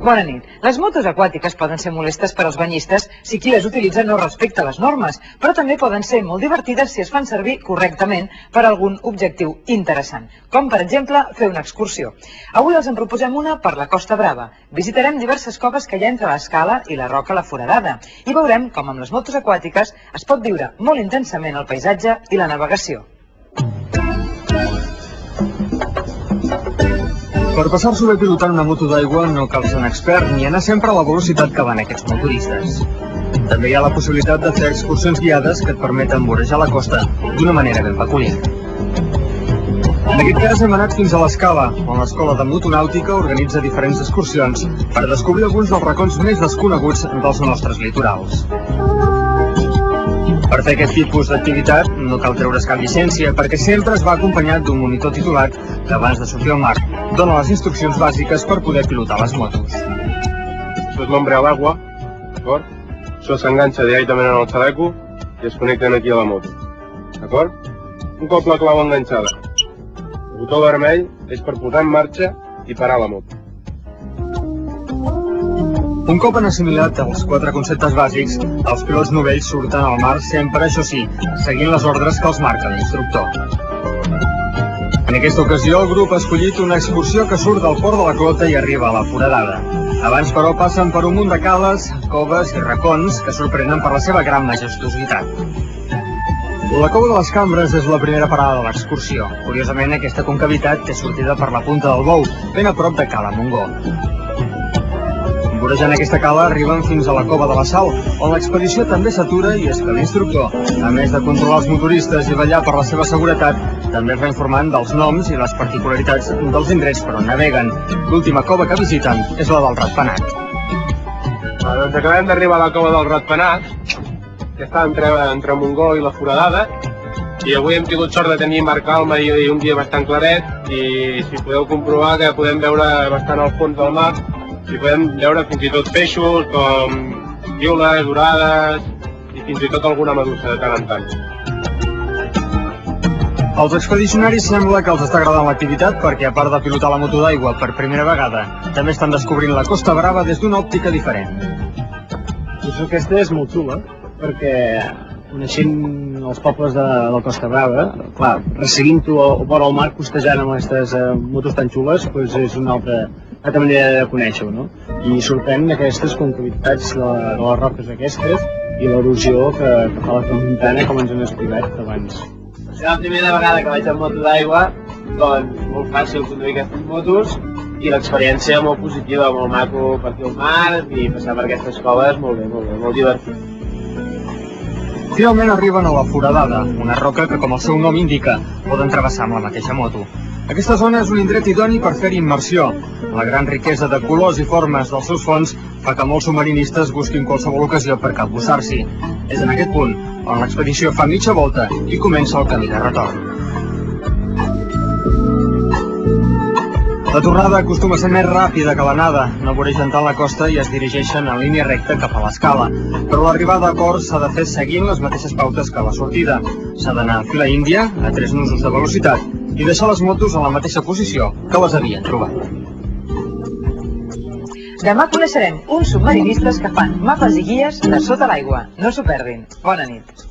Bona nit. Les motos aquàtiques poden ser molestes per als banyistes si qui les utilitza no respecta les normes, però també poden ser molt divertides si es fan servir correctament per a algun objectiu interessant, com per exemple fer una excursió. Avui els en proposem una per la Costa Brava. Visitarem diverses coves que hi ha entre l'Escala i la Roca la Foradada i veurem com amb les motos aquàtiques es pot viure molt intensament el paisatge i la navegació. Per passar-s'ho bé pilotant una moto d'aigua no cal ser un expert ni anar sempre a la velocitat que van aquests motoristes. També hi ha la possibilitat de fer excursions guiades que et permeten vorejar la costa d'una manera ben peculiar. En aquest cas hem anat fins a l'Escala, on l'Escola de Motonàutica organitza diferents excursions per descobrir alguns dels racons més desconeguts dels nostres litorals. Per fer aquest tipus d'activitat no cal treure's cap llicència perquè sempre es va acompanyat d'un monitor titulat que abans de sortir al mar dona les instruccions bàsiques per poder pilotar les motos. Això és l'ombre a l'aigua, d'acord? Això s'enganxa directament en el xaleco i es connecten aquí a la moto, d'acord? Un cop la clau enganxada, el botó vermell és per posar en marxa i parar la moto. Un cop han assimilat els 4 conceptes bàsics, els pilots novells surten al mar sempre, això sí, seguint les ordres que els marca l'instructor. En aquesta ocasió, el grup ha escollit una excursió que surt del port de la Clota i arriba a la Foradada. Abans, però, passen per un munt de cales, coves i racons que sorprenen per la seva gran majestuositat. La cova de les Cambres és la primera parada de l'excursió. Curiosament, aquesta concavitat té sortida per la Punta del Bou, ben a prop de Cala Montgó. Vorejant aquesta cala arriben fins a la Cova de la Sal, on l'expedició també s'atura i és que l'instructor, a més de controlar els motoristes i vetllar per la seva seguretat, també es va informant dels noms i les particularitats dels indrets per on naveguen. L'última cova que visiten és la del Ratpenat. Doncs acabem d'arribar a la cova del Ratpenat, que està entre Montgó i la Foradada, i avui hem tingut sort de tenir mar calma i un dia bastant claret, i si podeu comprovar que podem veure bastant al fons del mar, i podem veure fins i tot peixos com guiules, dorades i fins i tot alguna medusa de tant en tant. Als expedicionaris sembla que els està agradant l'activitat perquè, a part de pilotar la moto d'aigua per primera vegada, també estan descobrint la Costa Brava des d'una òptica diferent. Aquesta és molt xula, perquè coneixent els pobles de la Costa Brava, clar, resseguint-ho vora el mar, costejant amb aquestes motos tan xules, és una altra manera de conèixer-ho, no? I sorprèn aquestes concavitats de les roques aquestes i l'erosió que fa la tramuntana, com ens han explicat abans. És la primera vegada que vaig amb moto d'aigua, doncs molt fàcil conduir aquestes motos i l'experiència molt positiva, molt maco per aquí al mar i passar per aquestes coves molt bé, molt divertit. Finalment arriben a la Foradada, una roca que, com el seu nom indica, poden travessar amb la mateixa moto. Aquesta zona és un indret idoni per fer immersió. La gran riquesa de colors i formes dels seus fons fa que molts submarinistes busquin qualsevol ocasió per capbussar-s'hi. És en aquest punt on l'expedició fa mitja volta i comença el camí de retorn. La tornada acostuma a ser més ràpida que l'anada, no voregen tant la costa i es dirigeixen en línia recta cap a l'Escala. Però l'arribada a port s'ha de fer seguint les mateixes pautes que la sortida. S'ha d'anar a fila índia, a 3 nusos de velocitat, i deixar les motos en la mateixa posició que les havien trobat. Demà coneixerem uns submarinistes que fan mapes i guies de sota l'aigua. No s'ho perdin. Bona nit.